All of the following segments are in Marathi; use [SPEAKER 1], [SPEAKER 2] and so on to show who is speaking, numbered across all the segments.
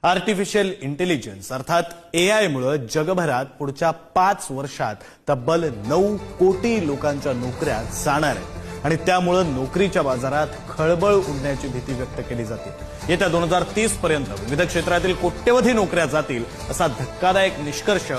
[SPEAKER 1] आर्टिफिशियल इंटेलिजन्स अर्थात एआय मुळे जगभरात पुढच्या 5 वर्षात तब्बल 9 कोटी लोकांच्या नोकऱ्या जाणार आहेत आणि त्यामुळे नोकरीच्या बाजारात खळबळ उडण्याची भीती व्यक्त केली जाते। येत्या 2030 पर्यंत विविध क्षेत्रातील कोट्यवधी नोकऱ्या जातील असा धक्कादायक निष्कर्ष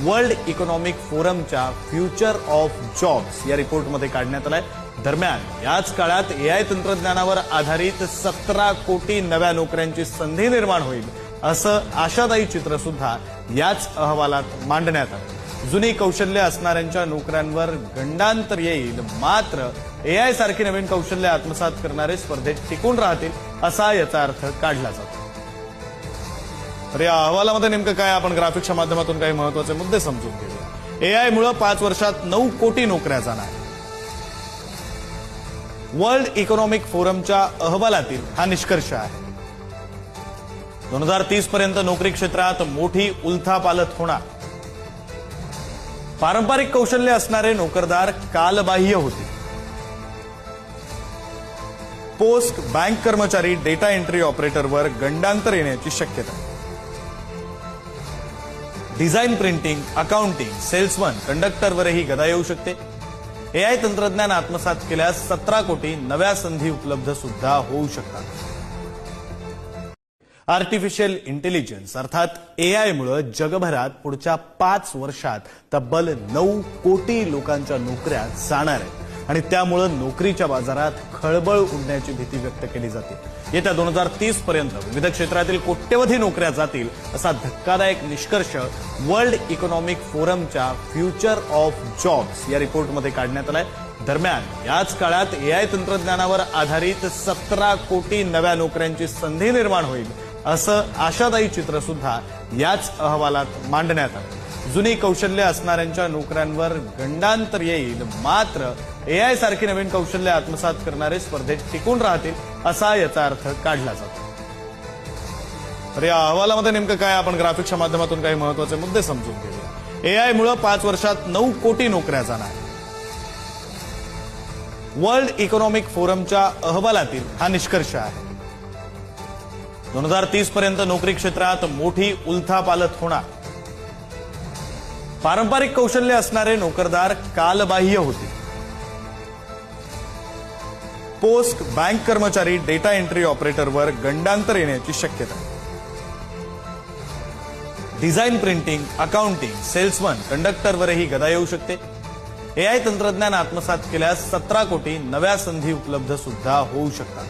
[SPEAKER 1] वर्ल्ड इकॉनॉमिक फोरमच्या फ्युचर ऑफ जॉब्स या रिपोर्टमध्ये काढण्यात आलाय। दरम्यान याच काळात एआय तंत्रज्ञानावर आधारित 17 कोटी नव्या नोकऱ्यांची संधी निर्माण होईल असं आशादायी चित्र सुद्धा याच अहवालात मांडण्यात आलं। जुनी कौशल्य असणाऱ्यांच्या नोकऱ्यांवर गंडांतर येईल, मात्र एआय सारखी नवीन कौशल्य आत्मसात करणारे स्पर्धेत टिकून राहतील असा याचा अर्थ काढला जातो। तर या अहवालामध्ये नेमकं काय, आपण ग्राफिक्सच्या माध्यमातून काही महत्त्वाचे मुद्दे समजून घेऊया। एआय मुळे 5 वर्षात 9 कोटी नोकऱ्या जाणार। वर्ल्ड इकॉनॉमिक फोरमच्या अहवालातील हा निष्कर्ष आहे। 2030 पर्यंत नोकरी क्षेत्रात मोठी उलथापालथ होणार। पारंपरिक कौशल्य असणारे नोकरदार कालबाह्य होतील। पोस्ट बँक कर्मचारी डेटा एंट्री ऑपरेटरवर गंडांतर येण्याची शक्यता। डिझाईन, प्रिंटिंग, अकाउंटिंग, सेल्समन, कंडक्टरवरही गदा येऊ शकते। एआय तंत्रज्ञान आत्मसात केल्यास 17 कोटी नव्या संधी उपलब्ध सुद्धा होऊ शकतात। आर्टिफिशियल इंटेलिजन्स अर्थात एआय मुळे जगभरात पुढच्या 5 वर्षात तब्बल 9 कोटी लोकांच्या नोकऱ्या जाणार आहेत आणि त्यामुळे नोकरीच्या बाजारात खळबळ उडण्याची भीती व्यक्त केली जाते। येत्या 2030 पर्यंत विविध क्षेत्रातील कोट्यवधी नोकऱ्या जातील असा धक्कादायक निष्कर्ष वर्ल्ड इकॉनॉमिक फोरमच्या फ्युचर ऑफ जॉब्स या रिपोर्टमध्ये काढण्यात आलाय। दरम्यान याच काळात एआय तंत्रज्ञानावर आधारित 17 कोटी नव्या नोकऱ्यांची संधी निर्माण होईल असं आशादायी चित्र सुद्धा याच अहवालात मांडण्यात आलं। जुनी कौशल्य असणाऱ्यांच्या नोकऱ्यांवर गंडांतर येईल, मात्र एआय सारखी नवीन कौशल्य आत्मसात करणारे स्पर्धेत टिकून राहतील असा याचा अर्थ काढला जातो। तर या अहवालामध्ये नेमकं काय, आपण ग्राफिक्सच्या माध्यमातून काही महत्त्वाचे मुद्दे समजून घेऊया। एआय मुळे 5 वर्षात 9 कोटी नोकऱ्या जाणार। वर्ल्ड इकॉनॉमिक फोरमच्या अहवालातील हा निष्कर्ष आहे। 2030 पर्यंत नोकरी क्षेत्रात मोठी उलथापालथ होणार। पारंपरिक कौशल्य असणारे नोकरदार कालबाह्य होतील। पोस्ट बँक कर्मचारी डेटा एंट्री ऑपरेटरवर गंडांतर येण्याची शक्यता। डिझाईन, प्रिंटिंग, अकाउंटिंग, सेल्समन, कंडक्टरवरही गदा येऊ शकते। एआय तंत्रज्ञान आत्मसात केल्यास 17 कोटी नव्या संधी उपलब्ध सुद्धा होऊ शकतात।